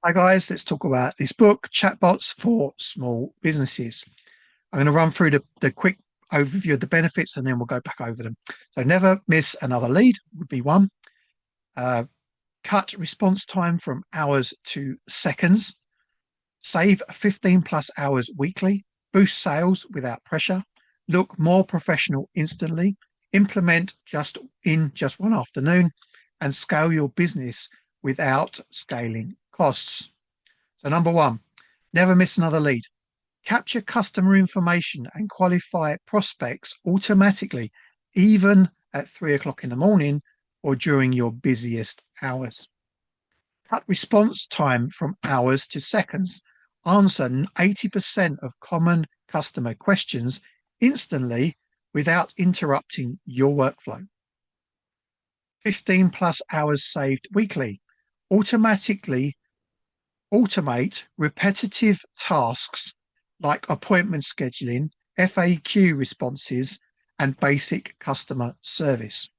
Hi guys, let's talk about this book, Chatbots for Small Businesses. I'm going to run through the quick overview of the benefits and then we'll go back over them. So never miss another lead would be one. Cut response time from hours to seconds. Save 15 plus hours weekly. Boost sales without pressure. Look more professional instantly. Implement just one afternoon and scale your business without scaling costs. So number one, never miss another lead. Capture customer information and qualify prospects automatically, even at 3 o'clock in the morning or during your busiest hours. Cut response time from hours to seconds. Answer 80% of common customer questions instantly without interrupting your workflow. 15 plus hours saved weekly. Automate repetitive tasks like appointment scheduling, FAQ responses, and basic customer service.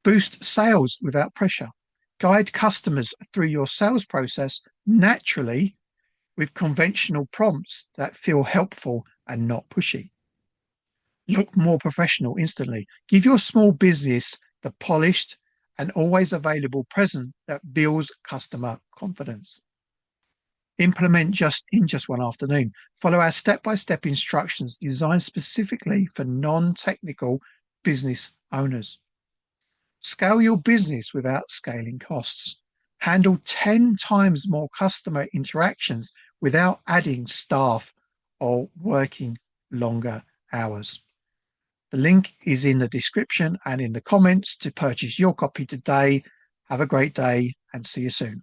Boost sales without pressure. Guide customers through your sales process naturally with conventional prompts that feel helpful and not pushy. Look more professional instantly. Give your small business the polished and always available present that builds customer confidence. Implement just one afternoon. Follow our step-by-step instructions designed specifically for non-technical business owners. Scale your business without scaling costs. Handle 10 times more customer interactions without adding staff or working longer hours. The link is in the description and in the comments to purchase your copy today. Have a great day and see you soon.